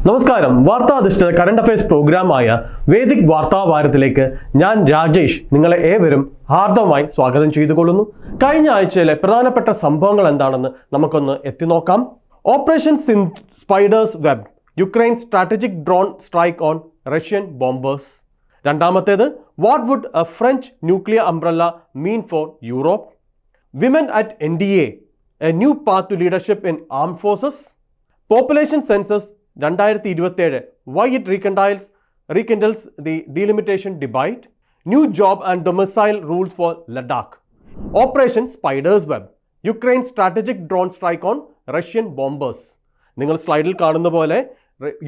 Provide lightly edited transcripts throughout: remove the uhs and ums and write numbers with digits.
നമസ്കാരം. വാർത്താധിഷ്ഠിത current affairs പ്രോഗ്രാമായ Vedic വാർത്താവാരത്തിലേക്ക് ഞാൻ രാജേഷ് നിങ്ങളെ ഏവരും ഹാർദവമായി സ്വാഗതം ചെയ്തുകൊള്ളുന്നു. കഴിഞ്ഞ ആഴ്ചയിലെ പ്രധാനപ്പെട്ട സംഭവങ്ങൾ എന്താണെന്ന് നമുക്കൊന്ന് എത്തിനോക്കാം. Operation Spider's Web, Ukraine strategic drone strike on Russian bombers. രണ്ടാമത്തേത്, what would a French nuclear umbrella mean for Europe? Women at NDA, a new path to leadership in armed forces. Population census 2027, why it rekindles the delimitation debate. New job and domicile rules for Ladakh. Operation Spider's Web, Ukraine strategic drone strike on Russian bombers. നിങ്ങൾ സ്ലൈഡിൽ കാണുന്ന പോലെ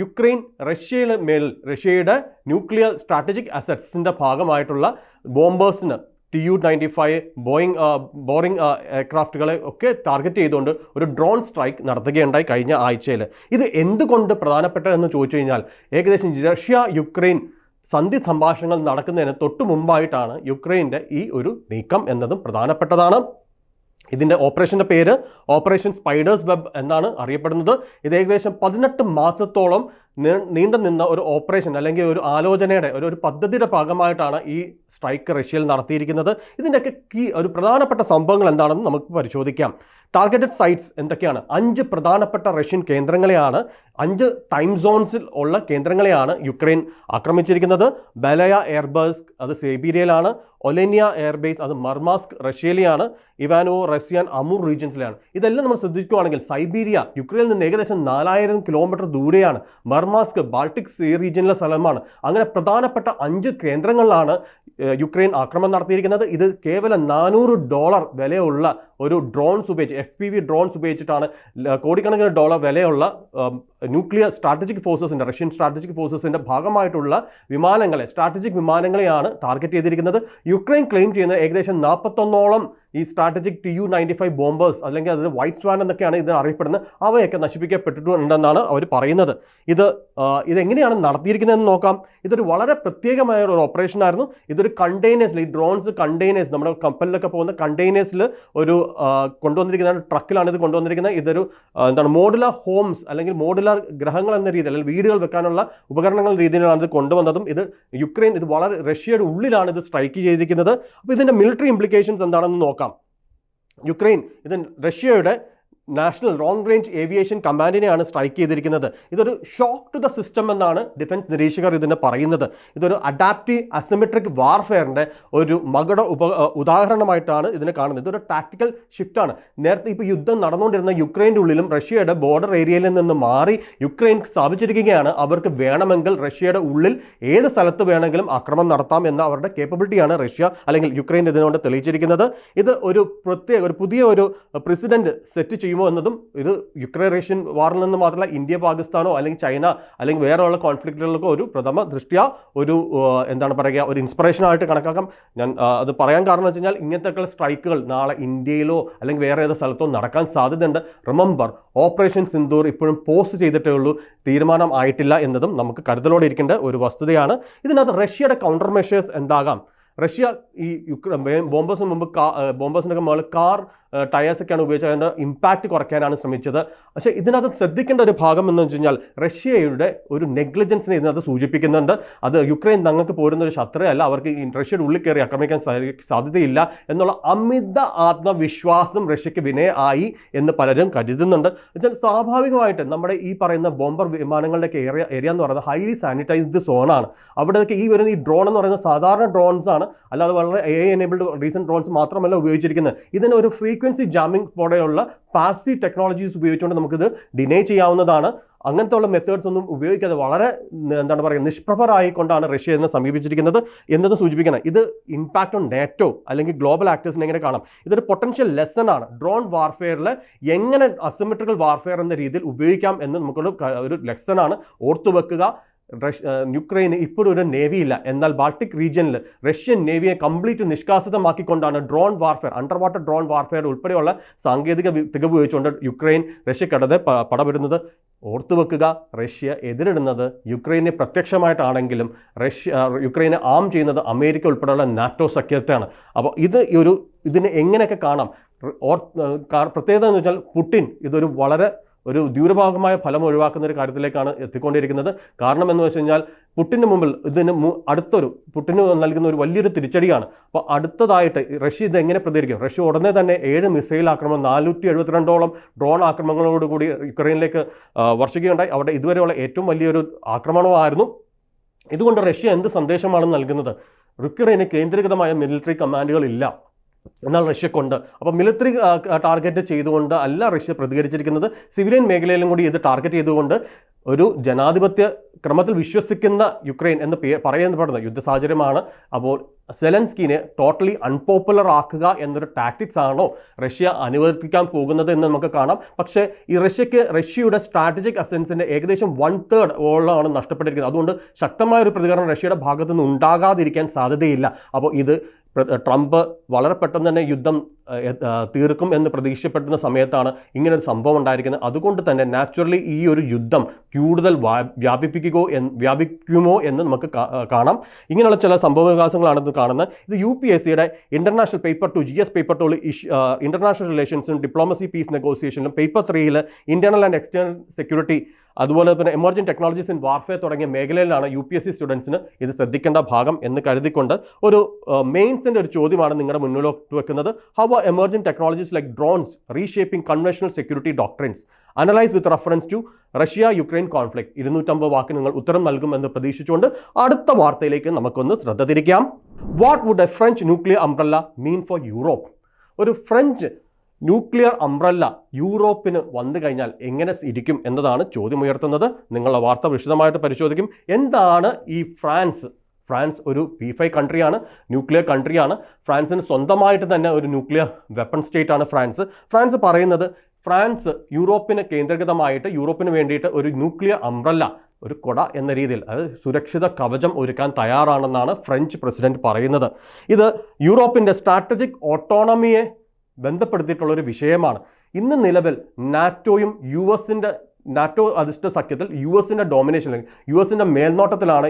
Ukraine റഷ്യയുടെ nuclear strategic അസറ്റ്സിൻ്റെ ഭാഗമായിട്ടുള്ള ബോംബേഴ്സിന് Tu-95 boring എയർക്രാഫ്റ്റുകളെ ഒക്കെ target ചെയ്തുകൊണ്ട് ഒരു drone strike നടത്തുകയുണ്ടായി കഴിഞ്ഞ ആഴ്ചയിൽ. ഇത് എന്തുകൊണ്ട് പ്രധാനപ്പെട്ടതെന്ന് ചോദിച്ചു കഴിഞ്ഞാൽ, ഏകദേശം റഷ്യ യുക്രൈൻ സന്ധി സംഭാഷണങ്ങൾ നടക്കുന്നതിന് തൊട്ട് മുമ്പായിട്ടാണ് യുക്രൈൻ്റെ ഈ ഒരു നീക്കം എന്നതും പ്രധാനപ്പെട്ടതാണ്. ഇതിൻ്റെ ഓപ്പറേഷൻ്റെ പേര് ഓപ്പറേഷൻ സ്പൈഡേഴ്സ് വെബ് എന്നാണ് അറിയപ്പെടുന്നത്. ഇത് ഏകദേശം 18 മാസത്തോളം നീണ്ടു നിന്ന ഒരു ഓപ്പറേഷൻ അല്ലെങ്കിൽ ഒരു ആലോചനയുടെ ഒരു പദ്ധതിയുടെ ഭാഗമായിട്ടാണ് ഈ സ്ട്രൈക്ക് റഷ്യയിൽ നടത്തിയിരിക്കുന്നത്. ഇതിൻ്റെയൊക്കെ ഒരു പ്രധാനപ്പെട്ട സംഭവങ്ങൾ എന്താണെന്ന് നമുക്ക് പരിശോധിക്കാം. ടാർഗറ്റഡ് സൈറ്റ്സ് എന്തൊക്കെയാണ്? 5 പ്രധാനപ്പെട്ട റഷ്യൻ കേന്ദ്രങ്ങളെയാണ്, 5 ടൈം സോൺസിൽ ഉള്ള കേന്ദ്രങ്ങളെയാണ് യുക്രൈൻ ആക്രമിച്ചിരിക്കുന്നത്. ബലയ എയർബേസ് അത് സൈബീരിയയിലാണ്, ഒലെനിയ എയർബേസ് അത് മർമാസ്ക് റഷ്യയിലെയാണ്, ഇവാനോ റഷ്യൻ അമൂർ റീജിയൻസിലാണ്. ഇതെല്ലാം നമ്മൾ ശ്രദ്ധിക്കുകയാണെങ്കിൽ സൈബീരിയ യുക്രൈനിൽ നിന്ന് ഏകദേശം 4000 കിലോമീറ്റർ ദൂരെയാണ്. മർമാസ്ക് ബാൾട്ടിക് സീ റീജിയനിലെ സ്ഥലമാണ്. അങ്ങനെ പ്രധാനപ്പെട്ട 5 കേന്ദ്രങ്ങളിലാണ് യുക്രൈൻ ആക്രമണം നടത്തിയിരിക്കുന്നത്. ഇത് കേവലം $400 വിലയുള്ള ഒരു ഡ്രോൺസ് ഉപയോഗിച്ച് FPV ഡ്രോൺസ് ഉപയോഗിച്ചിട്ടാണ് കോടിക്കണക്കിന് ഡോളർ വിലയുള്ള ന്യൂക്ലിയർ സ്ട്രാറ്റജിക് ഫോഴ്സസിൻ്റെ റഷ്യൻ സ്ട്രാറ്റജിക് ഫോഴ്സസിൻ്റെ ഭാഗമായിട്ടുള്ള സ്ട്രാറ്റജിക് വിമാനങ്ങളെയാണ് ടാർഗറ്റ് ചെയ്തിരിക്കുന്നത്. യുക്രൈൻ ക്ലെയിം ചെയ്യുന്ന ഏകദേശം 41ഓളം ഈ സ്ട്രാറ്റജിക് Tu-95 ബോംബേഴ്സ് അല്ലെങ്കിൽ അത് വൈറ്റ് സ്വാൻ എന്നൊക്കെയാണ് ഇത് അറിയപ്പെടുന്നത്, അവയൊക്കെ നശിപ്പിക്കപ്പെട്ടിട്ടുണ്ടെന്നാണ് അവർ പറയുന്നത്. ഇതെങ്ങനെയാണ് നടത്തിയിരിക്കുന്നതെന്ന് നോക്കാം. ഇതൊരു വളരെ പ്രത്യേകമായ ഒരു ഓപ്പറേഷൻ ആയിരുന്നു. ഇതൊരു കണ്ടെയ്നേഴ്സിൽ, ഈ ഡ്രോൺസ് കണ്ടെയ്നേഴ്സ്, നമ്മുടെ കപ്പലിലൊക്കെ പോകുന്ന കണ്ടെയ്നേഴ്സിൽ ഒരു കൊണ്ടുവന്നിരിക്കുന്ന ട്രക്കിലാണ് ഇത് കൊണ്ടുവന്നിരിക്കുന്നത്. ഇതൊരു മോഡുലാർ ഹോംസ് അല്ലെങ്കിൽ മോഡുലാർ ഗ്രഹങ്ങൾ എന്ന രീതിയിൽ അല്ലെങ്കിൽ വീടുകൾ വെക്കാനുള്ള ഉപകരണങ്ങൾ രീതിയിലാണ് ഇത് കൊണ്ടുവന്നതും. യുക്രൈൻ വളരെ റഷ്യയുടെ ഉള്ളിലാണ് ഇത് സ്ട്രൈക്ക് ചെയ്തിരിക്കുന്നത്. അപ്പോൾ ഇതിൻ്റെ മിലിറ്ററി ഇംപ്ലിക്കേഷൻസ് എന്താണെന്ന് നോക്കാം. യുക്രൈൻ റഷ്യയുടെ നാഷണൽ ലോങ് റേഞ്ച് ഏവിയേഷൻ കമാൻഡിനെയാണ് സ്ട്രൈക്ക് ചെയ്തിരിക്കുന്നത്. ഇതൊരു ഷോക്ക് ടു ദ സിസ്റ്റം എന്നാണ് ഡിഫൻസ് നിരീക്ഷകർ ഇതിനെ പറയുന്നത്. ഇതൊരു അഡാപ്റ്റീവ് അസിമെട്രിക് വാർഫെയറിൻ്റെ ഒരു ഉദാഹരണമായിട്ടാണ് ഇതിനെ കാണുന്നത്. ഇതൊരു ടാക്ടിക്കൽ ഷിഫ്റ്റാണ്. നേരത്തെ ഇപ്പോൾ യുദ്ധം നടന്നുകൊണ്ടിരുന്ന യുക്രൈൻ്റെ ഉള്ളിലും റഷ്യയുടെ ബോർഡർ ഏരിയയിൽ നിന്ന് മാറി യുക്രൈൻ സ്ഥാപിച്ചിരിക്കുകയാണ്. അവർക്ക് വേണമെങ്കിൽ റഷ്യയുടെ ഉള്ളിൽ ഏത് സ്ഥലത്ത് വേണമെങ്കിലും ആക്രമണം നടത്താം എന്ന അവരുടെ കേപ്പബിലിറ്റിയാണ് റഷ്യ അല്ലെങ്കിൽ യുക്രൈൻ ഇതിനോട് തെളിയിച്ചിരിക്കുന്നത്. ഇത് ഒരു പുതിയ ഒരു പ്രസിഡന്റ് സെറ്റ് ചെയ്യുമോ എന്നതും ഇത് യുക്രൈൻ റഷ്യൻ വാറിൽ നിന്ന് മാത്രമല്ല ഇന്ത്യ പാകിസ്ഥാനോ അല്ലെങ്കിൽ ചൈന അല്ലെങ്കിൽ വേറെയുള്ള കോൺഫ്ലിക്റ്റുകൾക്കോ ഒരു പ്രഥമ ദൃഷ്ട്യാ ഒരു ഒരു ഇൻസ്പിറേഷനായിട്ട് കണക്കാക്കാം. ഞാൻ അത് പറയാൻ കാരണം വെച്ച് കഴിഞ്ഞാൽ ഇങ്ങനത്തെ സ്ട്രൈക്കുകൾ നാളെ ഇന്ത്യയിലോ അല്ലെങ്കിൽ വേറെ ഏത് സ്ഥലത്തോ നടക്കാൻ സാധ്യതയുണ്ട്. റിമെമ്പർ, ഓപ്പറേഷൻ സിന്ദൂർ ഇപ്പോഴും പോസ്റ്റ് ചെയ്തിട്ടേ ഉള്ളൂ, തീരുമാനം ആയിട്ടില്ല എന്നതും നമുക്ക് കരുതലോടെ ഇരിക്കേണ്ട ഒരു വസ്തുതയാണ്. ഇതിനകത്ത് റഷ്യയുടെ കൗണ്ടർ മെഷേഴ്സ് എന്താകാം? റഷ്യ ഈ ബോംബേഴ്സിന് മുമ്പ് ബോംബേഴ്സിൻ്റെ മുകളിൽ കാർ ടയേഴ്സൊക്കെയാണ് ഉപയോഗിച്ചത്. അതിൻ്റെ ഇമ്പാക്റ്റ് കുറയ്ക്കാനാണ് ശ്രമിച്ചത്. പക്ഷേ ഇതിനകത്ത് ശ്രദ്ധിക്കേണ്ട ഒരു ഭാഗം എന്ന് വെച്ച് കഴിഞ്ഞാൽ റഷ്യയുടെ ഒരു നെഗ്ലിജൻസിനെ ഇതിനകത്ത് സൂചിപ്പിക്കുന്നുണ്ട്. അത് യുക്രൈൻ തങ്ങൾക്ക് പോരുന്ന ഒരു ശത്രുവല്ല, അവർക്ക് റഷ്യയുടെ ഉള്ളിൽ കയറി ആക്രമിക്കാൻ സാധ്യതയില്ല എന്നുള്ള അമിത ആത്മവിശ്വാസം റഷ്യക്ക് വിനയായി എന്ന് പലരും കരുതുന്നുണ്ട്. എന്നുവെച്ചാൽ സ്വാഭാവികമായിട്ട് നമ്മുടെ ഈ പറയുന്ന ബോംബർ വിമാനങ്ങളുടെയൊക്കെ ഏരിയ എന്ന് പറയുന്നത് ഹൈലി സാനിറ്റൈസ്ഡ് സോണാണ്. അവിടെയൊക്കെ ഈ ഡ്രോൺ എന്ന് പറയുന്നത് സാധാരണ ഡ്രോൺസ് ആണ്, അല്ലാതെ വളരെ AI എനേബിൾഡ് റീസെൻറ്റ് ഡ്രോൺസ് മാത്രമല്ല ഉപയോഗിച്ചിരിക്കുന്നത്. ഇതിന് ഒരു ഫ്രീക്വൻസി ജാമിംഗ് പോലെയുള്ള പാസീവ് ടെക്നോളജീസ് ഉപയോഗിച്ചുകൊണ്ട് നമുക്കിത് ഡിനേ ചെയ്യാവുന്നതാണ്. അങ്ങനത്തെ ഉള്ള മെത്തേഡ്സ് ഒന്നും ഉപയോഗിക്കാതെ വളരെ നിഷ്പ്രഭരായിക്കൊണ്ടാണ് റഷ്യ ഇതിനെ സമീപിച്ചിരിക്കുന്നത് എന്നതും സൂചിപ്പിക്കണം. ഇത് ഇമ്പാക്റ്റ് ഓൺ നാറ്റോ അല്ലെങ്കിൽ ഗ്ലോബൽ ആക്ടേഴ്സിനെ എങ്ങനെ കാണാം? ഇതൊരു പൊട്ടൻഷ്യൽ ലെസൺ ആണ്. ഡ്രോൺ വാർഫെയറിൽ എങ്ങനെ അസിമെട്രിക്കൽ വാർഫെയർ എന്ന രീതിയിൽ ഉപയോഗിക്കാം എന്ന് നമുക്കൊരു ലെസണാണ്. ഓർത്തുവെക്കുക, യുക്രൈന് ഇപ്പോഴും ഒരു നേവി ഇല്ല. എന്നാൽ ബാൾട്ടിക് റീജിയനിൽ റഷ്യൻ നേവിയെ കംപ്ലീറ്റ് നിഷ്കാസിതമാക്കിക്കൊണ്ടാണ് drone warfare, under water drone warfare ഉൾപ്പെടെയുള്ള സാങ്കേതിക തികവ് ഉപയോഗിച്ചുകൊണ്ട് യുക്രൈൻ റഷ്യക്കെതിരെ പടപെടുന്നത്. ഓർത്തുവെക്കുക, റഷ്യ എതിരിടുന്നത് യുക്രൈനെ പ്രത്യക്ഷമായിട്ടാണെങ്കിലും യുക്രൈനെ ആം ചെയ്യുന്നത് അമേരിക്ക ഉൾപ്പെടെയുള്ള നാറ്റോ സഖ്യത്തെയാണ്. അപ്പോൾ ഇതിനെ എങ്ങനെയൊക്കെ കാണാം? പ്രത്യേകത എന്ന് വെച്ചാൽ പുടിൻ ഇതൊരു വളരെ ഒരു ദൂരഭാഗമായ ഫലം ഒഴിവാക്കുന്ന ഒരു കാര്യത്തിലേക്കാണ് എത്തിക്കൊണ്ടിരിക്കുന്നത്. കാരണം എന്ന് വെച്ച് കഴിഞ്ഞാൽ പുട്ടിന് മുമ്പിൽ പുട്ടിന് നൽകുന്ന ഒരു വലിയൊരു തിരിച്ചടിയാണ്. അപ്പോൾ അടുത്തതായിട്ട് റഷ്യ ഇത് എങ്ങനെ പ്രതികരിക്കും? റഷ്യ ഉടനെ തന്നെ 7 മിസൈൽ ആക്രമണം 472ഓളം ഡ്രോൺ ആക്രമണങ്ങളോടുകൂടി യുക്രൈനിലേക്ക് വർഷിക്കുകയുണ്ടായി. അവിടെ ഇതുവരെയുള്ള ഏറ്റവും വലിയൊരു ആക്രമണമായിരുന്നു. ഇതുകൊണ്ട് റഷ്യ എന്ത് സന്ദേശമാണ് നൽകുന്നത്? യുക്രൈന് കേന്ദ്രീകൃതമായ മിലിറ്ററി കമാൻഡുകളില്ല, എന്നാൽ റഷ്യക്കുണ്ട്. അപ്പോൾ മിലിറ്ററി ടാർഗറ്റ് ചെയ്തുകൊണ്ട് അല്ല റഷ്യ പ്രതികരിച്ചിരിക്കുന്നത്, സിവിലിയൻ മേഖലയിലും കൂടി ഇത് ടാർഗറ്റ് ചെയ്തുകൊണ്ട് ഒരു ജനാധിപത്യ ക്രമത്തിൽ വിശ്വസിക്കുന്ന യുക്രൈൻ എന്ന് പറയപ്പെടുന്ന യുദ്ധ സാഹചര്യമാണ്. അപ്പോൾ സെലൻസ്കിനെ ടോട്ടലി അൺപോപ്പുലർ ആക്കുക എന്നൊരു ടാക്ടിക്സ് ആണോ റഷ്യ അനുവർത്തിക്കാൻ പോകുന്നത് എന്ന് നമുക്ക് കാണാം. പക്ഷേ ഈ റഷ്യയുടെ സ്ട്രാറ്റജിക് അസൻസിൻ്റെ ഏകദേശം 1/3 ഓളമാണ് നഷ്ടപ്പെട്ടിരിക്കുന്നത്. അതുകൊണ്ട് ശക്തമായൊരു പ്രതികരണം റഷ്യയുടെ ഭാഗത്തു നിന്ന് ഉണ്ടാകാതിരിക്കാൻ സാധ്യതയില്ല. അപ്പോൾ ഇത് ട്രംപ് വളരെ പെട്ടെന്ന് തന്നെ യുദ്ധം തീർക്കും എന്ന് പ്രതീക്ഷപ്പെടുന്ന സമയത്താണ് ഇങ്ങനൊരു സംഭവം ഉണ്ടായിരിക്കുന്നത്. അതുകൊണ്ട് തന്നെ നാച്ചുറലി ഈ ഒരു യുദ്ധം കൂടുതൽ വ്യാപിക്കുമോ എന്ന് നമുക്ക് കാണാം. ഇങ്ങനെയുള്ള ചില സംഭവ വികാസങ്ങളാണ് ഇത് കാണുന്നത്. ഇത് UPSCയുടെ international paper 2 GS paper 2 international റിലേഷൻസും ഡിപ്ലോമസി പീസ് നെഗോസിയേഷനിലും paper 3 internal and external security അതുപോലെ തന്നെ എമർജിംഗ് ടെക്നോളജീസ് ഇൻ വാർഫെയർ തുടങ്ങിയ മേഖലയിലാണ് UPSC സ്റ്റുഡൻസിന് ഇത് ശ്രദ്ധിക്കേണ്ട ഭാഗം എന്ന് കരുതിക്കൊണ്ട് ഒരു മെയിൻസിൻ്റെ ഒരു ചോദ്യമാണ് നിങ്ങളുടെ മുന്നിലോട്ട് വെക്കുന്നത്. How are emerging technologies like drones reshaping conventional security doctrines analyse with reference to Russia Ukraine conflict. 250 വാക്ക് നിങ്ങൾ ഉത്തരം നൽകുമെന്ന് പ്രതീക്ഷിച്ചുകൊണ്ട് അടുത്ത വാർത്തയിലേക്ക് നമുക്കൊന്ന് ശ്രദ്ധ തിരിക്കാം. What would a French nuclear umbrella mean for Europe? ഒരു ഫ്രഞ്ച് ന്യൂക്ലിയർ അംബ്രല്ല യൂറോപ്പിന് വന്നു കഴിഞ്ഞാൽ എങ്ങനെ ഇരിക്കും എന്നതാണ് ചോദ്യമുയർത്തുന്നത്. നിങ്ങളുടെ വാർത്ത വിശദമായിട്ട് പരിശോധിക്കും. എന്താണ് ഈ ഫ്രാൻസ് ഒരു P5 കൺട്രിയാണ്, ന്യൂക്ലിയർ കൺട്രിയാണ്. ഫ്രാൻസിന് സ്വന്തമായിട്ട് തന്നെ ഒരു ന്യൂക്ലിയർ വെപ്പൺ സ്റ്റേറ്റ് ആണ് ഫ്രാൻസ് പറയുന്നത് ഫ്രാൻസ് യൂറോപ്പിന് കേന്ദ്രീകൃതമായിട്ട് യൂറോപ്പിന് വേണ്ടിയിട്ട് ഒരു ന്യൂക്ലിയർ അംബ്രല്ല, ഒരു കൊട എന്ന രീതിയിൽ അത് സുരക്ഷിത കവചം ഒരുക്കാൻ തയ്യാറാണെന്നാണ് ഫ്രഞ്ച് പ്രസിഡന്റ് പറയുന്നത്. ഇത് യൂറോപ്പിൻ്റെ സ്ട്രാറ്റജിക് ഓട്ടോണമിയെ ബന്ധപ്പെടുത്തിയിട്ടുള്ളൊരു വിഷയമാണ്. ഇന്ന് നിലവിൽ നാറ്റോയും നാറ്റോ അധിഷ്ഠിത സഖ്യത്തിൽ US-ൻ്റെ ഡോമിനേഷൻ, US-ൻ്റെ മേൽനോട്ടത്തിലാണ്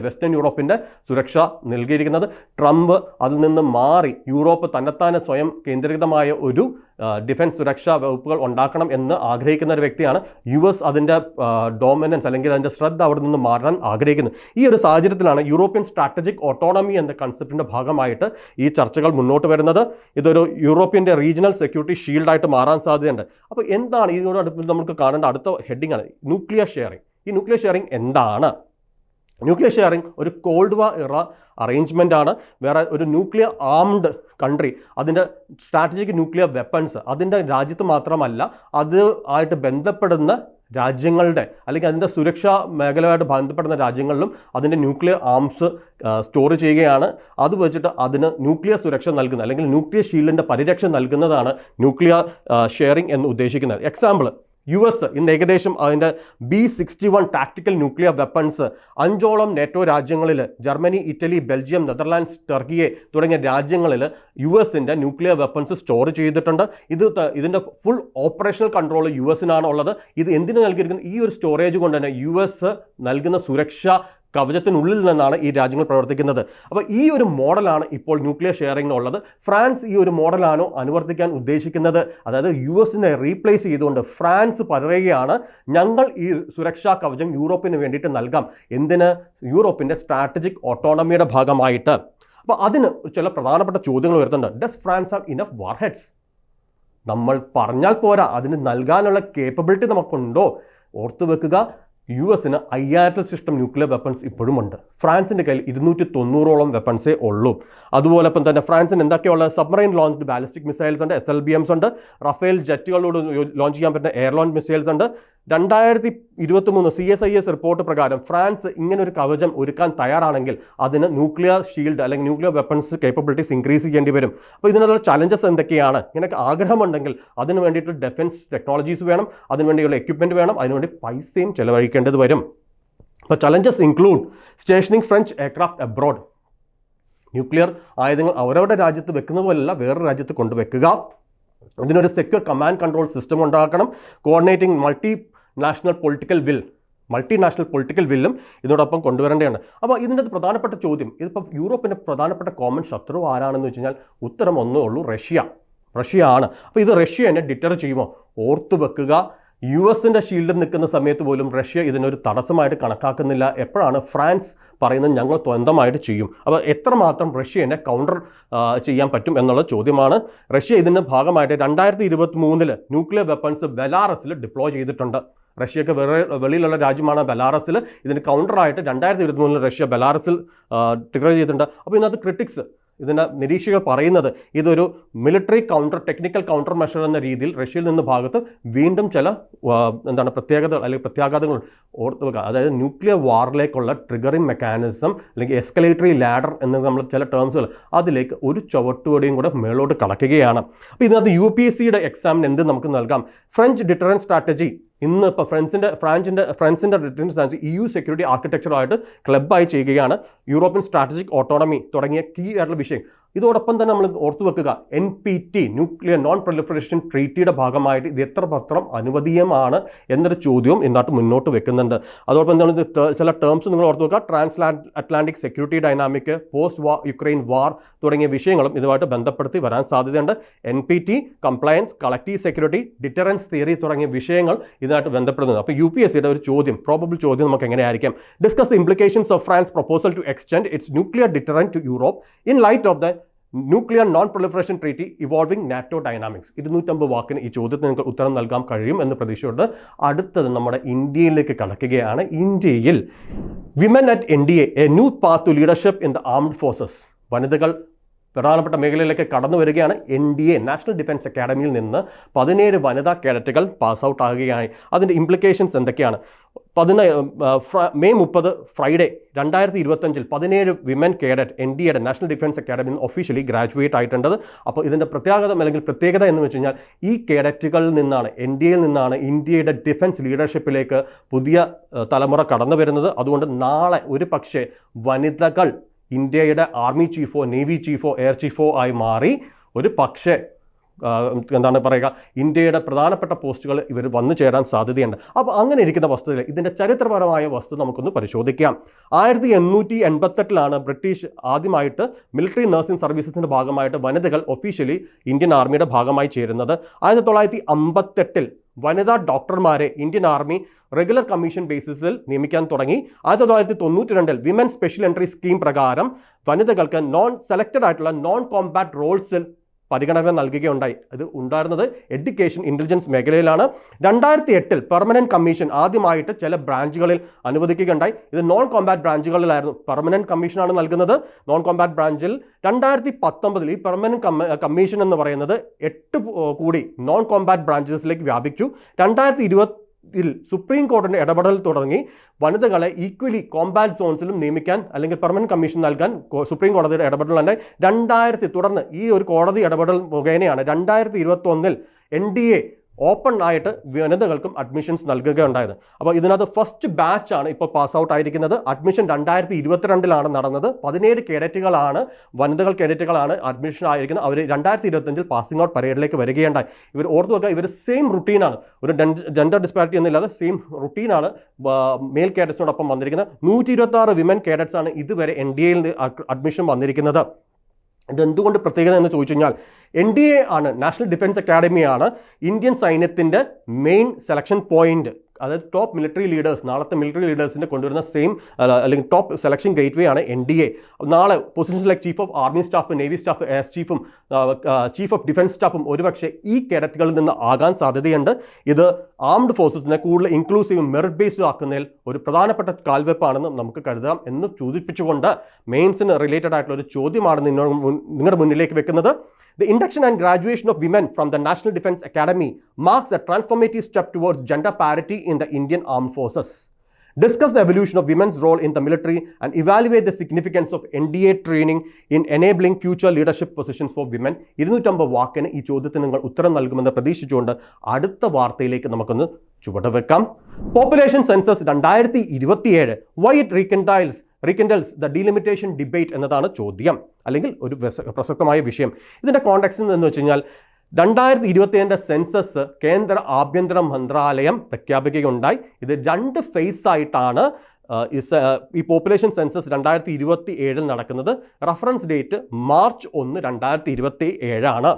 വെസ്റ്റേൺ യൂറോപ്പിൻ്റെ സുരക്ഷ നൽകിയിരിക്കുന്നത്. ട്രംപ് അതിൽ നിന്ന് മാറി യൂറോപ്പ് തന്നെത്താനെ സ്വയം കേന്ദ്രീകൃതമായ ഒരു ഡിഫൻസ് സുരക്ഷാ വകുപ്പുകൾ ഉണ്ടാക്കണം എന്ന് ആഗ്രഹിക്കുന്ന ഒരു വ്യക്തിയാണ്. US അതിൻ്റെ ഡോമിനൻസ് അല്ലെങ്കിൽ അതിൻ്റെ ശ്രദ്ധ അവിടെ നിന്ന് മാറാൻ ആഗ്രഹിക്കുന്നത്. ഈ ഒരു സാഹചര്യത്തിലാണ് യൂറോപ്യൻ സ്ട്രാറ്റജിക് ഓട്ടോണമി എന്ന കൺസെപ്റ്റിൻ്റെ ഭാഗമായിട്ട് ഈ ചർച്ചകൾ മുന്നോട്ട് വരുന്നത്. ഇതൊരു യൂറോപ്യൻ്റെ റീജിയണൽ സെക്യൂരിറ്റി ഷീൽഡായിട്ട് മാറാൻ സാധ്യതയുണ്ട്. അപ്പോൾ എന്താണ് ഇതിനോടടുത്ത് നമുക്ക് കാണേണ്ട അടുത്ത ഹെഡിങ് ആണ് ന്യൂക്ലിയർ ഷെയറിംഗ്. ഈ ന്യൂക്ലിയർ ഷെയറിംഗ് എന്താണ്? ന്യൂക്ലിയർ ഷെയറിംഗ് ഒരു കോൾഡ് വാർ ഇറ അറേഞ്ച്മെൻ്റ് ആണ്. വേറെ ഒരു ന്യൂക്ലിയർ ആംഡ് കൺട്രി അതിൻ്റെ സ്ട്രാറ്റജിക് ന്യൂക്ലിയർ വെപ്പൺസ് അതിൻ്റെ രാജ്യത്ത് മാത്രമല്ല അത് ആയിട്ട് ബന്ധപ്പെടുന്ന രാജ്യങ്ങളുടെ അല്ലെങ്കിൽ അതിൻ്റെ സുരക്ഷാ മേഖലയായിട്ട് ബന്ധപ്പെടുന്ന രാജ്യങ്ങളിലും അതിൻ്റെ ന്യൂക്ലിയർ ആംസ് സ്റ്റോർ ചെയ്യുകയാണ്. അത് വെച്ചിട്ട് അതിന് ന്യൂക്ലിയർ സുരക്ഷ നൽകുന്ന അല്ലെങ്കിൽ ന്യൂക്ലിയർ ഷീൽഡിൻ്റെ പരിരക്ഷ നൽകുന്നതാണ് ന്യൂക്ലിയർ ഷെയറിംഗ് എന്ന് ഉദ്ദേശിക്കുന്നത്. എക്സാമ്പിൾ US ഇന്ന് ഏകദേശം അതിൻ്റെ B61 ടാക്ടിക്കൽ ന്യൂക്ലിയർ വെപ്പൺസ് 5ഓളം നേറ്റോ രാജ്യങ്ങളിൽ Germany, Italy, Belgium, Netherlands, Turkiye തുടങ്ങിയ രാജ്യങ്ങളിൽ US-ൻ്റെ ന്യൂക്ലിയർ വെപ്പൺസ് സ്റ്റോർ ചെയ്തിട്ടുണ്ട്. ഇതിൻ്റെ ഫുൾ ഓപ്പറേഷണൽ കൺട്രോൾ US-നാണ് ഉള്ളത്. ഇത് എന്തിനു നൽകിയിരിക്കുന്നത്? ഈ ഒരു സ്റ്റോറേജ് കൊണ്ട് തന്നെ US നൽകുന്ന സുരക്ഷ കവചത്തിനുള്ളിൽ നിന്നാണ് ഈ രാജ്യങ്ങൾ പ്രവർത്തിക്കുന്നത്. അപ്പോൾ ഈ ഒരു മോഡലാണ് ഇപ്പോൾ ന്യൂക്ലിയർ ഷെയറിംഗിനുള്ളത്. ഫ്രാൻസ് ഈ ഒരു മോഡലാണോ അനുവർത്തിക്കാൻ ഉദ്ദേശിക്കുന്നത്? അതായത് US-നെ റീപ്ലേസ് ചെയ്തുകൊണ്ട് ഫ്രാൻസ് പറയുകയാണ് ഞങ്ങൾ ഈ സുരക്ഷാ കവചം യൂറോപ്പിന് വേണ്ടിയിട്ട് നൽകാം. എന്തിന്? യൂറോപ്പിൻ്റെ സ്ട്രാറ്റജിക് ഓട്ടോണമിയുടെ ഭാഗമായിട്ട്. അപ്പോൾ അതിന് ചില പ്രധാനപ്പെട്ട ചോദ്യങ്ങൾ വരുന്നുണ്ട്. Does France have enough warheads? നമ്മൾ പറഞ്ഞാൽ പോരാ, അതിന് നൽകാനുള്ള കേപ്പബിലിറ്റി നമുക്കുണ്ടോ? ഓർത്തു വെക്കുക, US-ന് 5000 സിസ്റ്റം ന്യൂക്ലിയർ വെപ്പൺസ് ഇപ്പോഴും ഉണ്ട്. ഫ്രാൻസിൻ്റെ കയ്യിൽ 290ഓളം വെപ്പൺസേ ഉള്ളൂ. അതുപോലൊപ്പം തന്നെ ഫ്രാൻസിന് എന്തൊക്കെയുള്ള സബ്മറൈൻ ലോഞ്ച്ഡ് ബാലിസ്റ്റിക് മിസൈൽസ് ഉണ്ട്, SLBMs ഉണ്ട്, റഫേൽ ജെറ്റുകളോട് ലോഞ്ച് ചെയ്യാൻ പറ്റുന്ന എയർ ലോഞ്ച് മിസൈൽസ് ഉണ്ട്. 2023 CSIS റിപ്പോർട്ട് പ്രകാരം ഫ്രാൻസ് ഇങ്ങനൊരു കവചം ഒരുക്കാൻ തയ്യാറാണെങ്കിൽ അതിന് ന്യൂക്ലിയർ ഷീൽഡ് അല്ലെങ്കിൽ ന്യൂക്ലിയർ വെപ്പൺസ് കേപ്പബിലിറ്റീസ് ഇൻക്രീസ് ചെയ്യേണ്ടി വരും. അപ്പോൾ ഇതിനുള്ള ചലഞ്ചസ് എന്തൊക്കെയാണ്? ഇങ്ങനെയൊക്കെ ആഗ്രഹമുണ്ടെങ്കിൽ അതിന് വേണ്ടിയിട്ട് ഡിഫൻസ് ടെക്നോളജീസ് വേണം, അതിനുവേണ്ടിയുള്ള എക്യുപ്മെൻറ്റ് വേണം, അതിനുവേണ്ടി പൈസയും ചിലവഴിക്കേണ്ടത് വരും. അപ്പോൾ challenges include stationing French aircraft abroad. Nuclear ആയുധങ്ങൾ അവരവരുടെ രാജ്യത്ത് വെക്കുന്ന പോലെയല്ല വേറൊരു രാജ്യത്ത് കൊണ്ടുവെക്കുക. ഇതിനൊരു സെക്യൂർ കമാൻഡ് കൺട്രോൾ സിസ്റ്റം ഉണ്ടാക്കണം. കോർഡിനേറ്റിംഗ് മൾട്ടിനാഷണൽ പൊളിറ്റിക്കൽ വില്ലും ഇതിനോടൊപ്പം കൊണ്ടുവരേണ്ടതാണ്. അപ്പോൾ ഇതിൻ്റെ പ്രധാനപ്പെട്ട ചോദ്യം, ഇതിപ്പോൾ യൂറോപ്പിൻ്റെ പ്രധാനപ്പെട്ട കോമൺ ശത്രു ആരാണെന്ന് വെച്ച് കഴിഞ്ഞാൽ ഉത്തരം ഒന്നേ ഉള്ളൂ, റഷ്യ ആണ്. അപ്പോൾ ഇത് റഷ്യ എന്നെ ഡിറ്റർ ചെയ്യുമോ? ഓർത്തു വെക്കുക, US-ന്റെ ഷീൽഡിൽ നിൽക്കുന്ന സമയത്ത് പോലും റഷ്യ ഇതിനൊരു തടസ്സമായിട്ട് കണക്കാക്കുന്നില്ല. എപ്പോഴാണ് ഫ്രാൻസ് പറയുന്നത് ഞങ്ങൾ സ്വന്തമായിട്ട് ചെയ്യും? അപ്പോൾ എത്രമാത്രം റഷ്യനെ കൗണ്ടർ ചെയ്യാൻ പറ്റും എന്നുള്ള ചോദ്യമാണ്. റഷ്യ ഇതിൻ്റെ ഭാഗമായിട്ട് 2023 ന്യൂക്ലിയർ വെപ്പൺസ് ബെലാറസിൽ ഡിപ്ലോയ് ചെയ്തിട്ടുണ്ട്. റഷ്യക്ക് വെളിയിലുള്ള രാജ്യമാണ് ബെലാറസിൽ. ഇതിന് കൗണ്ടറായിട്ട് 2023 റഷ്യ ബെലാറസിൽ ഡിക്ലെയർ ചെയ്തിട്ടുണ്ട്. അപ്പോൾ ഇതിനകത്ത് ക്രിട്ടിക്സ്, ഇതിൻ്റെ നിരീക്ഷകർ പറയുന്നത് ഇതൊരു military counter, technical counter measure എന്ന രീതിയിൽ റഷ്യയിൽ നിന്ന് ഭാഗത്ത് വീണ്ടും ചില പ്രത്യേകത അല്ലെങ്കിൽ പ്രത്യാഘാതങ്ങൾ ഓർത്ത് വെക്കുക. അതായത് ന്യൂക്ലിയർ വാറിലേക്കുള്ള ട്രിഗറിങ് മെക്കാനിസം അല്ലെങ്കിൽ എസ്കലേറ്ററി ലാഡർ എന്ന് നമ്മൾ ചില ടേംസുകൾ, അതിലേക്ക് ഒരു ചുവട്ടുപടിയും കൂടെ മേളോട്ട് കടക്കുകയാണ്. അപ്പോൾ ഇതിനകത്ത് UPSCയുടെ എക്സാമിന് എന്ത് നമുക്ക് നൽകാം? ഫ്രഞ്ച് ഡിറ്ററൻസ് സ്ട്രാറ്റജി ഇന്ന് ഇപ്പോൾ ഫ്രാൻസിൻ്റെ ഡിറ്ററൻസ് സ്ട്രാറ്റജി EU സെക്യൂരിറ്റി ആർക്കിടെക്ചറുമായിട്ട് ക്ലബ്ബായി ചെയ്യുകയാണ്. യൂറോപ്യൻ സ്ട്രാറ്റജിക് ഓട്ടോണമി തുടങ്ങിയ കീ ആയിട്ടുള്ള വിഷയം. ഇതോടൊപ്പം തന്നെ നമ്മൾ ഓർത്തു വെക്കുക, NPT ന്യൂക്ലിയർ നോൺ പ്രൊലിഫറേഷൻ ട്രീറ്റിയുടെ ഭാഗമായിട്ട് ഇത് എത്രമാത്രം അനുവദീയമാണ് എന്നൊരു ചോദ്യവും ഇതിനകത്ത് മുന്നോട്ട് വെക്കുന്നുണ്ട്. അതോടൊപ്പം തന്നെ ചില ടേംസ് നിങ്ങൾ ഓർത്തു വെക്കുക, transatlantic security dynamic, post Ukraine war തുടങ്ങിയ വിഷയങ്ങളും ഇതുമായിട്ട് ബന്ധപ്പെടുത്തി വരാൻ സാധ്യതയുണ്ട്. NPT, compliance, collective security, deterrence theory തുടങ്ങിയ വിഷയങ്ങൾ ഇതിനായിട്ട് ബന്ധപ്പെടുന്നത്. അപ്പോൾ UPSCയുടെ ഒരു ചോദ്യം, പ്രോബബിൾ ചോദ്യം നമുക്ക് എങ്ങനെയായിരിക്കാം? Discuss the implications of France proposal to extend its nuclear deterrent to Europe in light of the nuclear non proliferation treaty evolving NATO dynamics. 250 വാക്കിന് ഈ ചോദ്യത്തിന് നിങ്ങൾക്ക് ഉത്തരം നൽകാൻ കഴിയും എന്ന് പ്രതീക്ഷയുണ്ട്. അടുത്തത് നമ്മുടെ ഇന്ത്യയിലേക്ക് കടക്കുകയാണ്. ഇന്ത്യയിൽ women at NDA a new path to leadership in the armed forces. വനിതകൾ പ്രധാനപ്പെട്ട മേഖലയിലേക്ക് കടന്നു വരികയാണ്. NDA നാഷണൽ ഡിഫൻസ് അക്കാഡമിയിൽ നിന്ന് 17 വനിതാ കേഡറ്റുകൾ പാസ് ഔട്ട് ആകുകയാണ്. അതിൻ്റെ ഇംപ്ലിക്കേഷൻസ് എന്തൊക്കെയാണ്? മെയ് 30 ഫ്രൈഡേ 2025 17 വിമൻ കേഡറ്റ് NDAയുടെ നാഷണൽ ഡിഫൻസ് അക്കാഡമിയിൽ നിന്ന് ഒഫീഷ്യലി ഗ്രാജുവേറ്റ് ആയിട്ടുണ്ടത്. അപ്പോൾ ഇതിൻ്റെ പ്രത്യേകത എന്ന് വെച്ച് കഴിഞ്ഞാൽ ഈ കേഡറ്റുകളിൽ നിന്നാണ്, NDAയിൽ നിന്നാണ് ഇന്ത്യയുടെ ഡിഫൻസ് ലീഡർഷിപ്പിലേക്ക് പുതിയ തലമുറ കടന്നു വരുന്നത്. അതുകൊണ്ട് നാളെ ഒരു പക്ഷേ വനിതകൾ ഇന്ത്യയുടെ ആർമി ചീഫോ നേവി ചീഫോ എയർ ചീഫോ ആയി മാറി ഒരു പക്ഷേ ഇന്ത്യയുടെ പ്രധാനപ്പെട്ട പോസ്റ്റുകൾ ഇവർ വന്നു ചേരാൻ സാധ്യതയുണ്ട്. അപ്പോൾ അങ്ങനെ ഇരിക്കുന്ന വസ്തുതയിൽ ഇതിൻ്റെ ചരിത്രപരമായ വസ്തു നമുക്കൊന്ന് പരിശോധിക്കാം. 1888 ബ്രിട്ടീഷ് ആദ്യമായിട്ട് മിലിറ്ററി നഴ്സിംഗ് സർവീസസിൻ്റെ ഭാഗമായിട്ട് വനിതകൾ ഒഫീഷ്യലി ഇന്ത്യൻ ആർമിയുടെ ഭാഗമായി ചേരുന്നത്. 1958 വനിതാ ഡോക്ടർമാരെ ഇന്ത്യൻ ആർമി റെഗുലർ കമ്മീഷൻ ബേസിസിൽ നിയമിക്കാൻ തുടങ്ങി. 1992 വിമൻ സ്പെഷ്യൽ എൻട്രി സ്കീം പ്രകാരം വനിതകൾക്ക് സെലക്റ്റഡ് ആയിട്ടുള്ള നോൺ കോമ്പാറ്റ് റോൾസിൽ പരിഗണന നൽകുകയുണ്ടായി. ഇത് ഉണ്ടായിരുന്നത് എഡ്യൂക്കേഷൻ ഇൻ്റലിജൻസ് മേഖലയിലാണ്. 2008 പെർമനൻറ്റ് കമ്മീഷൻ ആദ്യമായിട്ട് ചില ബ്രാഞ്ചുകളിൽ അനുവദിക്കുകയുണ്ടായി. ഇത് നോൺ കോമ്പാറ്റ് ബ്രാഞ്ചുകളിലായിരുന്നു. പെർമനൻറ്റ് കമ്മീഷനാണ് നൽകുന്നത് നോൺ കോമ്പാറ്റ് ബ്രാഞ്ചിൽ. 2019 ഈ പെർമനൻറ്റ് കമ്മീഷൻ എന്ന് പറയുന്നത് 8 കൂടി നോൺ കോമ്പാറ്റ് ബ്രാഞ്ചസിലേക്ക് വ്യാപിച്ചു. 2020 സുപ്രീം കോടതിയുടെ ഇടപെടൽ തുടങ്ങി വനിതകളെ ഈക്വലി കോമ്പാറ്റ് സോൺസിലും നിയമിക്കാൻ അല്ലെങ്കിൽ പെർമനന്റ് കമ്മീഷൻ നൽകാൻ സുപ്രീം കോടതിയുടെ ഇടപെടലുണ്ടായി. തുടർന്ന് ഈ ഒരു കോടതി ഇടപെടൽ മുഖേനയാണ് 2021 NDA ഓപ്പൺ ആയിട്ട് വനിതകൾക്കും അഡ്മിഷൻസ് നൽകുകയുണ്ടായത്. അപ്പോൾ ഇതിനകത്ത് ഫസ്റ്റ് ബാച്ചാണ് ഇപ്പോൾ പാസ് ഔട്ട് ആയിരിക്കുന്നത്. അഡ്മിഷൻ 2022 നടന്നത്. 17 കേഡറ്റുകളാണ്, വനിതകൾ കേഡറ്റുകളാണ് അഡ്മിഷൻ ആയിരിക്കുന്നത്. അവർ 2025 പാസിംഗ് ഔട്ട് പരേഡിലേക്ക് വരികയുണ്ടായി. ഇവർ ഓർത്തു വെക്കുക, ഇവർ സെയിം റുട്ടീനാണ്, ഒരു ജെൻഡർ ഡിസ്പാരിറ്റി ഒന്നുമില്ലാതെ സെയിം റുട്ടീനാണ് മെയിൽ കേഡറ്റ്സിനോടൊപ്പം വന്നിരിക്കുന്നത്. 126 വിമൻ കേഡറ്റ്സ് ആണ് ഇതുവരെ NDAയിൽ അഡ്മിഷൻ വന്നിരിക്കുന്നത്. ഇതെന്തുകൊണ്ട് പ്രത്യേകത എന്ന് ചോദിച്ചു കഴിഞ്ഞാൽ NDA ആണ്, നാഷണൽ ഡിഫൻസ് അക്കാഡമിയാണ് ഇന്ത്യൻ സൈന്യത്തിൻ്റെ മെയിൻ സെലക്ഷൻ പോയിന്റ്. അതായത് ടോപ്പ് മിലിറ്ററി ലീഡേഴ്സ്, നാളത്തെ മിലിറ്ററി ലീഡേഴ്സിനെ കൊണ്ടുവരുന്ന സെയിം അല്ലെങ്കിൽ ടോപ്പ് സെലക്ഷൻ ഗേറ്റ്വേ ആണ് NDA. നാളെ positions like chief of army staff, navy staff, air ചീഫും ചീഫ് ഓഫ് ഡിഫൻസ് സ്റ്റാഫും ഒരുപക്ഷെ ഈ കേഡറ്റുകളിൽ നിന്ന് ആകാൻ സാധ്യതയുണ്ട്. ഇത് ആംഡ് ഫോഴ്സസിനെ കൂടുതൽ ഇൻക്ലൂസീവും മെറിറ്റ് ബേസ്ഡ് ആക്കുന്നതിൽ ഒരു പ്രധാനപ്പെട്ട കാൽവെപ്പാണെന്ന് നമുക്ക് കരുതാം എന്ന് സൂചിപ്പിച്ചുകൊണ്ട് മെയിൻസിന് റിലേറ്റഡ് ആയിട്ടുള്ള ഒരു ചോദ്യമാണ് നിങ്ങളുടെ മുന്നിലേക്ക് വെക്കുന്നത്. The induction and graduation of women from the National Defense Academy marks a transformative step towards gender parity in the Indian Armed Forces. Discuss the evolution of women's role in the military and evaluate the significance of NDA training in enabling future leadership positions for women. 250 വാക്കിന് ഈ ചോദ്യത്തിന് നിങ്ങൾ ഉത്തരം നൽകുമെന്ന് പ്രതീക്ഷിച്ചുകൊണ്ട് അടുത്ത വാർത്തയിലേക്ക് നമുക്കൊന്ന് ചുവടുവെക്കാം. Population census 2027 why it rekindles the delimitation debate എന്നതാണ് ചോദ്യം, അല്ലെങ്കിൽ ഒരു പ്രസക്തമായ വിഷയം. ഇതിൻ്റെ കോണ്ടെക്സ്റ്റ് എന്ന് വെച്ച് കഴിഞ്ഞാൽ 2027 സെൻസസ് കേന്ദ്ര ആഭ്യന്തര മന്ത്രാലയം പ്രഖ്യാപിക്കുകയുണ്ടായി. ഇത് 2 ഫേസ് ആയിട്ടാണ് ഈ പോപ്പുലേഷൻ സെൻസസ് 2027 നടക്കുന്നത്. റഫറൻസ് ഡേറ്റ് മാർച്ച് 1, 2027 ആണ്.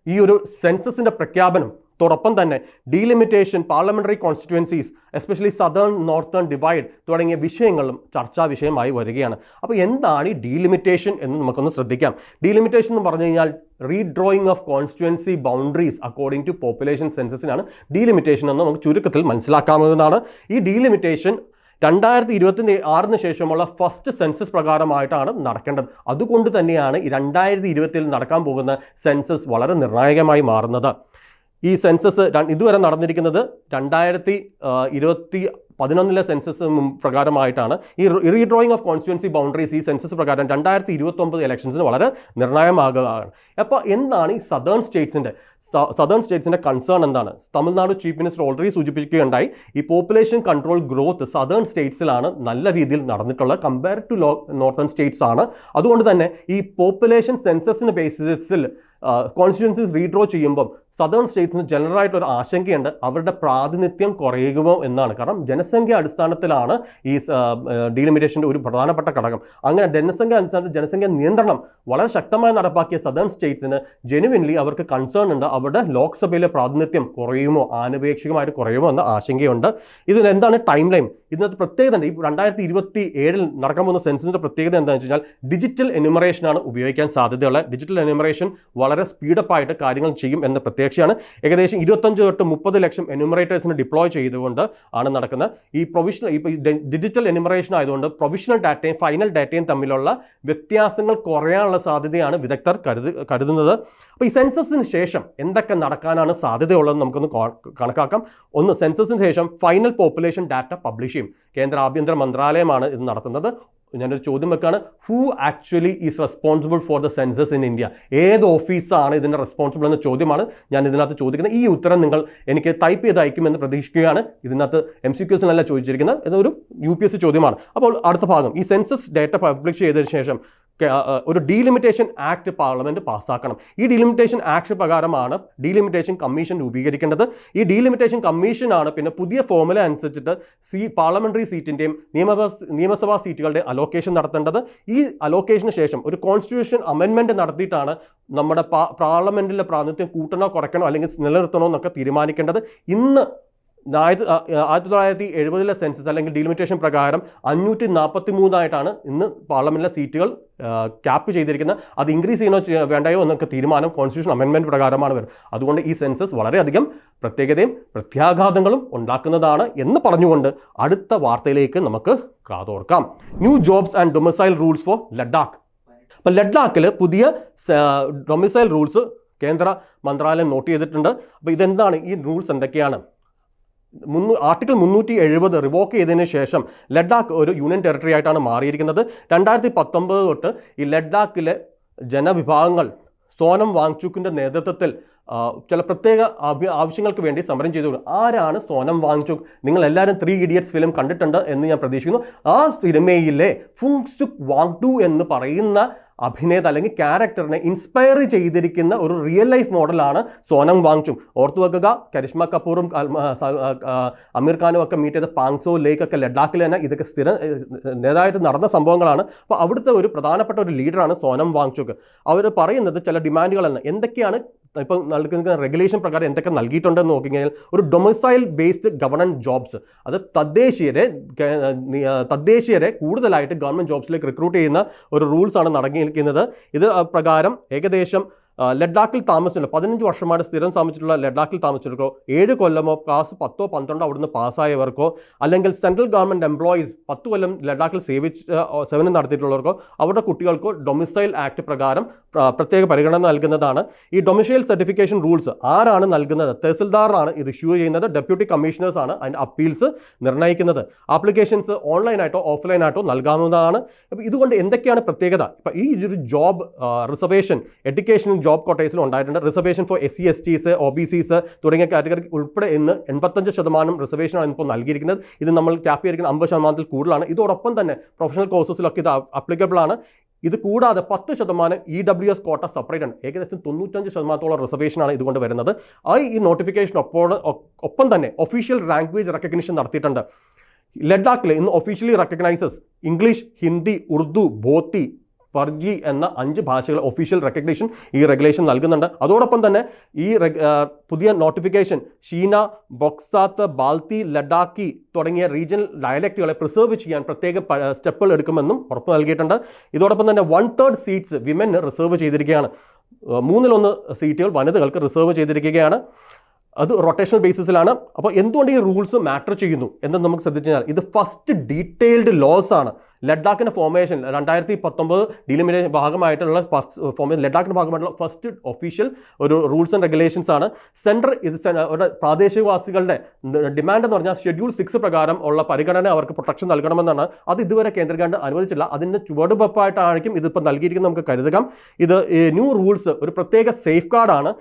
ഈ ഒരു സെൻസസിൻ്റെ പ്രഖ്യാപനം തോടൊപ്പം തന്നെ delimitation, parliamentary constituencies, especially southern northern divide തുടങ്ങിയ വിഷയങ്ങളും ചർച്ചാ വിഷയമായി വരികയാണ്. അപ്പോൾ എന്താണ് ഈ ഡീലിമിറ്റേഷൻ എന്ന് നമുക്കൊന്ന് ശ്രദ്ധിക്കാം. ഡീലിമിറ്റേഷൻ എന്ന് പറഞ്ഞു കഴിഞ്ഞാൽ redrawing of constituency boundaries according to population സെൻസസിനാണ് ഡീലിമിറ്റേഷൻ എന്ന് നമുക്ക് ചുരുക്കത്തിൽ മനസ്സിലാക്കാവുന്നതാണ്. ഈ ഡീലിമിറ്റേഷൻ 2026 ശേഷമുള്ള ഫസ്റ്റ് സെൻസസ് പ്രകാരമായിട്ടാണ് നടക്കേണ്ടത്. അതുകൊണ്ട് തന്നെയാണ് ഈ 2020 നടക്കാൻ പോകുന്ന സെൻസസ് വളരെ നിർണായകമായി മാറുന്നത്. ഈ സെൻസസ് ഇതുവരെ നടന്നിരിക്കുന്നത് 2011 സെൻസസ് പ്രകാരമായിട്ടാണ്. ഈ റീഡ്രോയിങ് ഓഫ് കോൺസ്റ്റിറ്റ്യുവൻസി ബൗണ്ടറീസ് ഈ സെൻസസ് പ്രകാരം 2029 ഇലക്ഷൻസിന് വളരെ നിർണായകമാകുകയാണ്. അപ്പോൾ എന്താണ് ഈ സദേൺ സ്റ്റേറ്റ്സിൻ്റെ കൺസേൺ എന്താണ്? തമിഴ്നാട് ചീഫ് മിനിസ്റ്റർ ഓൾറെഡി സൂചിപ്പിക്കുകയുണ്ടായി. ഈ പോപ്പുലേഷൻ കൺട്രോൾ ഗ്രോത്ത് സദേൺ സ്റ്റേറ്റ്സിലാണ് നല്ല രീതിയിൽ നടന്നിട്ടുള്ളത് കമ്പയർ ടു നോർത്തേൺ സ്റ്റേറ്റ്സ് ആണ്. അതുകൊണ്ട് തന്നെ ഈ പോപ്പുലേഷൻ സെൻസസിന് ബേസിസിൽ കോൺസ്റ്റിറ്റ്യുവൻസീസ് റീഡ്രോ ചെയ്യുമ്പം സദേൺ സ്റ്റേറ്റ്സിന് ജനറലായിട്ടൊരു ആശങ്കയുണ്ട്, അവരുടെ പ്രാതിനിധ്യം കുറയുമോ എന്നാണ്. കാരണം ജനസംഖ്യ അടിസ്ഥാനത്തിലാണ് ഈ ഡീലിമിറ്റേഷൻ്റെ ഒരു പ്രധാനപ്പെട്ട ഘടകം. അങ്ങനെ ജനസംഖ്യ അടിസ്ഥാനത്തിൽ ജനസംഖ്യ നിയന്ത്രണം വളരെ ശക്തമായി നടപ്പാക്കിയ സദേൺ സ്റ്റേറ്റ്സിന് ജെനുവിൻലി അവർക്ക് കൺസേൺ ഉണ്ട്, അവരുടെ ലോക്സഭയിലെ പ്രാതിനിധ്യം കുറയുമോ, ആനുപേക്ഷികമായിട്ട് കുറയുമോ എന്ന ആശങ്കയുണ്ട്. ഇതിന് എന്താണ് ടൈം ലൈൻ? ഇതിനകത്ത് പ്രത്യേകത ഉണ്ട്. ഈ 2027 നടക്കാൻ പോകുന്ന സെൻസസിൻ്റെ പ്രത്യേകത എന്താണെന്ന് വെച്ച് കഴിഞ്ഞാൽ ഡിജിറ്റൽ എന്യൂമറേഷനാണ് ഉപയോഗിക്കാൻ സാധ്യതയുള്ള. ഡിജിറ്റൽ എന്യൂമറേഷൻ വളരെ സ്പീഡപ്പായിട്ട് കാര്യങ്ങൾ ചെയ്യും എന്ന പ്രത്യേകതയാണ്. ഏകദേശം 25 തൊട്ട് 30 ലക്ഷം എന്യൂമറേറ്റേഴ്സിന് ഡിപ്ലോയ് ചെയ്തുകൊണ്ട് ആണ് നടക്കുന്നത്. ഈ ഡിജിറ്റൽ എന്യൂമറേഷൻ ആയതുകൊണ്ട് പ്രൊവിഷണൽ ഡാറ്റയും ഫൈനൽ ഡാറ്റയും തമ്മിലുള്ള വ്യത്യാസങ്ങൾ കുറയാനുള്ള സാധ്യതയാണ് വിദഗ്ധർ കരുതുന്നത്. അപ്പോൾ ഈ സെൻസസിന് ശേഷം എന്തൊക്കെ നടക്കാനാണ് സാധ്യതയുള്ളതെന്ന് നമുക്കൊന്ന് കണക്കാക്കാം. ഒന്ന്, സെൻസസിന് ശേഷം ഫൈനൽ പോപ്പുലേഷൻ ഡാറ്റ പബ്ലിഷ് ചെയ്യും. കേന്ദ്ര ആഭ്യന്തര മന്ത്രാലയമാണ് ഇത് നടത്തുന്നത്. ഞാനൊരു ചോദ്യം വെക്കാണ്, who actually is responsible for the census in India? ഏത് ഓഫീസാണ് ഇതിൻ്റെ റെസ്പോൺസിബിൾ എന്ന ചോദ്യമാണ് ഞാൻ ഇതിനകത്ത് ചോദിക്കുന്നത്. ഈ ഉത്തരം നിങ്ങൾ എനിക്ക് ടൈപ്പ് ചെയ്ത് അയക്കുമെന്ന് പ്രതീക്ഷിക്കുകയാണ്. ഇതിനകത്ത് MCQs അല്ല ചോദിച്ചിരിക്കുന്നത്, ഇതൊരു UPSC ചോദ്യമാണ്. അപ്പോൾ അടുത്ത ഭാഗം, ഈ സെൻസസ് ഡാറ്റ പബ്ലിഷ് ചെയ്തതിന് ശേഷം ഒരു ഡീലിമിറ്റേഷൻ ആക്ട് പാർലമെന്റ് പാസ്സാക്കണം. ഈ ഡീലിമിറ്റേഷൻ ആക്ട് പ്രകാരമാണ് ഡീലിമിറ്റേഷൻ കമ്മീഷൻ രൂപീകരിക്കേണ്ടത്. ഈ ഡീലിമിറ്റേഷൻ കമ്മീഷനാണ് പിന്നെ പുതിയ ഫോർമുല അനുസരിച്ചിട്ട് പാർലമെന്ററി സീറ്റിൻ്റെയും നിയമസഭാ സീറ്റുകളുടെ അലോക്കേഷൻ നടത്തേണ്ടത്. ഈ അലോക്കേഷന് ശേഷം ഒരു കോൺസ്റ്റിറ്റ്യൂഷൻ അമെൻമെൻറ്റ് നടത്തിയിട്ടാണ് നമ്മുടെ പാർലമെന്റിലെ പ്രാതിനിധ്യം കൂട്ടണോ കുറയ്ക്കണോ അല്ലെങ്കിൽ നിലനിർത്തണോ എന്നൊക്കെ തീരുമാനിക്കേണ്ടത്. ഇന്ന് 1970 സെൻസസ് അല്ലെങ്കിൽ ഡീലിമിറ്റേഷൻ പ്രകാരം 543 ഇന്ന് പാർലമെന്റിലെ സീറ്റുകൾ ക്യാപ്പ് ചെയ്തിരിക്കുന്നത്. അത് ഇൻക്രീസ് ചെയ്യണോ വേണ്ടയോ എന്നൊക്കെ തീരുമാനം കോൺസ്റ്റിറ്റ്യൂഷൻ അമെൻമെൻറ്റ് പ്രകാരമാണ് വരുന്നത്. അതുകൊണ്ട് ഈ സെൻസസ് വളരെയധികം പ്രത്യേകതയും പ്രത്യാഘാതങ്ങളും ഉണ്ടാക്കുന്നതാണ് എന്ന് പറഞ്ഞുകൊണ്ട് അടുത്ത വാർത്തയിലേക്ക് നമുക്ക് കാതോർക്കാം. New jobs and domicile rules for Ladakh. അപ്പോൾ ലഡാക്കിൽ പുതിയ ഡൊമിസൈൽ റൂൾസ് കേന്ദ്ര മന്ത്രാലയം നോട്ട് ചെയ്തിട്ടുണ്ട്. അപ്പോൾ ഇതെന്താണ്, ഈ റൂൾസ് എന്തൊക്കെയാണ്? ആർട്ടിക്കിൾ 370 റിവോക്ക് ചെയ്തതിന് ശേഷം ലഡാക്ക് ഒരു യൂണിയൻ ടെറിട്ടറി ആയിട്ടാണ് മാറിയിരിക്കുന്നത്. 2019 തൊട്ട് ഈ ലഡാക്കിലെ ജനവിഭാഗങ്ങൾ സോനം വാങ്ചുക്കിൻ്റെ നേതൃത്വത്തിൽ ചില പ്രത്യേക ആവശ്യങ്ങൾക്ക് വേണ്ടി സമരം ചെയ്തു. ആരാണ് സോനം വാങ്ചുക്? നിങ്ങൾ എല്ലാവരും 3 Idiots ഫിലിം കണ്ടിട്ടുണ്ട് എന്ന് ഞാൻ പ്രതീക്ഷിക്കുന്നു. ആ സിനിമയിലെ ഫുങ്സുക് വാങ്ഡു എന്ന് പറയുന്ന അഭിനേത അല്ലെങ്കിൽ ക്യാരക്ടറിനെ ഇൻസ്പയർ ചെയ്തിരിക്കുന്ന ഒരു റിയൽ ലൈഫ് മോഡലാണ് സോനം വാങ്ചുക്. ഓർത്തു വെക്കുക, കരിഷ്മ കപൂറും അമീർ ഖാനും ഒക്കെ മീറ്റ് ചെയ്ത പാങ്സോ ലേക്ക് ഒക്കെ ലഡാക്കിൽ തന്നെ ഇതൊക്കെ നേതായിട്ട് നടന്ന സംഭവങ്ങളാണ്. അപ്പോൾ അവിടുത്തെ ഒരു പ്രധാനപ്പെട്ട ഒരു ലീഡറാണ് സോനം വാങ്ചുക്. അവർ പറയുന്നത് ചില ഡിമാൻഡുകളാണ്. എന്തൊക്കെയാണ് ഇപ്പം നൽകുന്ന റെഗുലേഷൻ പ്രകാരം എന്തൊക്കെ നൽകിയിട്ടുണ്ടെന്ന് നോക്കിക്കഴിഞ്ഞാൽ ഒരു ഡൊമിസൈൽ ബേസ്ഡ് ഗവർണൻസ് ജോബ്സ്, അത് തദ്ദേശീയരെ കൂടുതലായിട്ട് ഗവൺമെൻറ് ജോബ്സിലേക്ക് റിക്രൂട്ട് ചെയ്യുന്ന ഒരു റൂൾസാണ് നടങ്ങിയിരിക്കുന്നത്. ഇത് പ്രകാരം ഏകദേശം ലഡാക്കിൽ താമസിച്ചിട്ടുള്ള 15 വർഷമായിട്ട് സ്ഥിരം താമസിച്ചിട്ടുള്ള ലഡാക്കിൽ താമസിച്ചവർക്കോ 7 കൊല്ലമോ ക്ലാസ് 10 12 അവിടുന്ന് പാസ്സായവർക്കോ അല്ലെങ്കിൽ സെൻട്രൽ ഗവൺമെൻറ് എംപ്ലോയീസ് 10 കൊല്ലം ലഡാക്കിൽ സേവനം നടത്തിയിട്ടുള്ളവർക്കോ അവരുടെ കുട്ടികൾക്കോ ഡൊമിസൈൽ ആക്ട് പ്രകാരം പ്രത്യേക പരിഗണന നൽകുന്നതാണ്. ഈ ഡൊമിസൈൽ സർട്ടിഫിക്കേഷൻ റൂൾസ് ആരാണ് നൽകുന്നത്? തഹസിൽദാറാണ് ഇത് ഇഷ്യൂ ചെയ്യുന്നത്. ഡെപ്യൂട്ടി കമ്മീഷണേഴ്സാണ് അതിൻ്റെ അപ്പീൽസ് നിർണ്ണയിക്കുന്നത്. ആപ്ലിക്കേഷൻസ് ഓൺലൈനായിട്ടോ ഓഫ്ലൈനായിട്ടോ നൽകാവുന്നതാണ്. അപ്പോൾ ഇതുകൊണ്ട് എന്തൊക്കെയാണ് പ്രത്യേകത? ഇപ്പോൾ ഈ ഒരു ജോബ് റിസർവേഷൻ എഡ്യൂക്കേഷൻ ജോബ് കോട്ടേഴ്സിൽ ഉണ്ടായിട്ടുണ്ട്. Reservation four SC STs OBCs തുടങ്ങിയ കാറ്റഗറി ഉൾപ്പെടെ ഇന്ന് 85% റിസർവേഷനാണ് ഇപ്പോൾ നൽകിയിരിക്കുന്നത്. ഇത് നമ്മൾ ക്യാപ്പ് ചെയ്തിരിക്കുന്ന 50% കൂടുതലാണ്. ഇതോടൊപ്പം തന്നെ പ്രൊഫഷണൽ കോഴ്സസിലൊക്കെ ഇത് അപ്ലിക്കബിൾ ആണ്. ഇത് കൂടാതെ 10% EWS കോട്ട സെപ്പറേറ്റ് ആണ്. ഏകദേശം 95% റിസർവേഷനാണ് ഇതുകൊണ്ട് വരുന്നത്. ഈ നോട്ടിഫിക്കേഷൻ ഒപ്പം തന്നെ ഒഫീഷ്യൽ ലാംഗ്വേജ് റെക്കഗ്നിഷൻ നടത്തിയിട്ടുണ്ട്. ലഡാക്കിൽ ഇന്ന് officially recognises English, Hindi, Urdu, Bhoti, Purgi എന്ന 5 ഭാഷകൾ ഒഫീഷ്യൽ റെക്കഗ്നേഷൻ ഈ റെഗുലേഷൻ നൽകുന്നുണ്ട്. അതോടൊപ്പം തന്നെ ഈ പുതിയ നോട്ടിഫിക്കേഷൻ ഷീന, ബൊക്സാത്ത്, ബാൽത്തി, ലഡാക്കി തുടങ്ങിയ റീജിയണൽ ഡയലക്റ്റുകളെ പ്രിസർവ് ചെയ്യാൻ പ്രത്യേക സ്റ്റെപ്പുകൾ എടുക്കുമെന്നും ഉറപ്പ് നൽകിയിട്ടുണ്ട്. ഇതോടൊപ്പം തന്നെ 1/3 സീറ്റ്സ് വിമന് റിസർവ് ചെയ്തിരിക്കുകയാണ്. 3/1 സീറ്റുകൾ വനിതകൾക്ക് റിസർവ് ചെയ്തിരിക്കുകയാണ്. അത് റൊട്ടേഷണൽ ബേസിസിലാണ്. അപ്പോൾ എന്തുകൊണ്ട് ഈ റൂൾസ് മാറ്റർ ചെയ്യുന്നു എന്ന് നമുക്ക് ശ്രദ്ധിച്ചാൽ ഇത് ഫസ്റ്റ് ഡീറ്റെയിൽഡ് ലോസ് ആണ്. ലഡാക്കിൻ്റെ ഫോർമേഷൻ 2019 ഡീലിമിനേഷൻ ഭാഗമായിട്ടുള്ള ലഡാക്കിൻ്റെ ഭാഗമായിട്ടുള്ള ഫസ്റ്റ് ഒഫീഷ്യൽ ഒരു റൂൾസ് ആൻഡ് റെഗുലേഷൻസ് ആണ്. സെൻട്രൽ ഇത് പ്രാദേശികവാസികളുടെ ഡിമാൻഡ് എന്ന് പറഞ്ഞാൽ ഷെഡ്യൂൾ 6 പ്രകാരം ഉള്ള പരിഗണന അവർക്ക് പ്രൊട്ടക്ഷൻ നൽകണമെന്നാണ്. അത് ഇതുവരെ കേന്ദ്ര ഗവൺമെന്റ് അനുവദിച്ചില്ല. അതിൻ്റെ ചുവടുവെപ്പായിട്ടായിരിക്കും ഇതിപ്പോൾ നൽകിയിരിക്കുന്നത് നമുക്ക് കരുതുക. ഇത് ന്യൂ റൂൾസ് ഒരു പ്രത്യേക സേഫ് ഗാർഡാണ്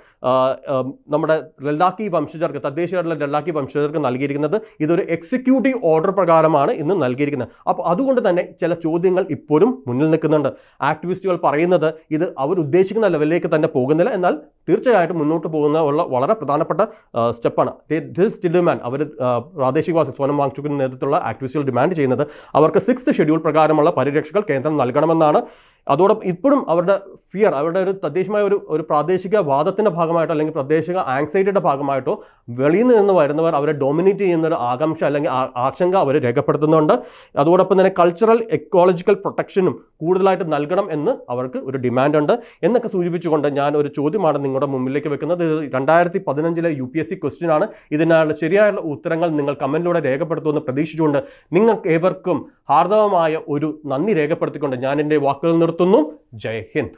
നമ്മുടെ ലഡാക്കി വംശജർക്ക്, തദ്ദേശീയരുടെ ലഡാക്കി വംശജർക്ക് നൽകിയിരിക്കുന്നത്. ഇതൊരു എക്സിക്യൂട്ടീവ് ഓർഡർ പ്രകാരമാണ് ഇന്ന് നൽകിയിരിക്കുന്നത്. അപ്പോൾ അതുകൊണ്ട് തന്നെ ചില ചോദ്യങ്ങൾ ഇപ്പോഴും മുന്നിൽ നിൽക്കുന്നുണ്ട്. ആക്ടിവിസ്റ്റുകൾ പറയുന്നത് ഇത് അവർ ഉദ്ദേശിക്കുന്ന ലെവലിലേക്ക് തന്നെ പോകുന്നില്ല, എന്നാൽ തീർച്ചയായിട്ടും മുന്നോട്ട് പോകുന്ന വളരെ പ്രധാനപ്പെട്ട സ്റ്റെപ്പാണ്. ഡിമാൻഡ് അവർ പ്രാദേശികവാസി സോനം വാങ്ചുക്കിന്റെ നേതൃത്വത്തിലുള്ള ആക്ടിവിസ്റ്റുകൾ ഡിമാൻഡ് ചെയ്യുന്നത് അവർക്ക് 6th ഷെഡ്യൂൾ പ്രകാരമുള്ള പരിരക്ഷകൾ കേന്ദ്രം നൽകണമെന്നാണ്. അതോടൊപ്പം ഇപ്പോഴും അവരുടെ ഫിയർ, അവരുടെ ഒരു തദ്ദേശീയമായ ഒരു പ്രാദേശിക വാദത്തിൻ്റെ ഭാഗമായിട്ടോ അല്ലെങ്കിൽ പ്രാദേശിക ആങ്സൈറ്റിയുടെ ഭാഗമായിട്ടോ വെളിയിൽ നിന്ന് വരുന്നവർ അവരെ ഡോമിനേറ്റ് ചെയ്യുന്ന ഒരു ആകാംക്ഷ അല്ലെങ്കിൽ ആശങ്ക അവർ രേഖപ്പെടുത്തുന്നുണ്ട്. അതോടൊപ്പം തന്നെ കൾച്ചറൽ എക്കോളജിക്കൽ പ്രൊട്ടക്ഷനും കൂടുതലായിട്ട് നൽകണം എന്ന് അവർക്ക് ഒരു ഡിമാൻഡ് ഉണ്ട് എന്നൊക്കെ സൂചിപ്പിച്ചുകൊണ്ട് ഞാൻ ഒരു ചോദ്യമാണ് നിങ്ങളുടെ മുമ്പിലേക്ക് വെക്കുന്നത്. ഇത് 2015 UPSC ക്വസ്റ്റ്യൻ ആണ്. ഇതിനുള്ള ശരിയായുള്ള ഉത്തരങ്ങൾ നിങ്ങൾ കമൻറ്റിലൂടെ രേഖപ്പെടുത്തുമെന്ന് പ്രതീക്ഷിച്ചുകൊണ്ട് നിങ്ങൾക്ക് ഏവർക്കും ഹാർദവമായ ഒരു നന്ദി രേഖപ്പെടുത്തിക്കൊണ്ട് ഞാൻ എൻ്റെ വാക്കുകൾ നിർത്തുന്നു. ജയ് ഹിന്ദ്.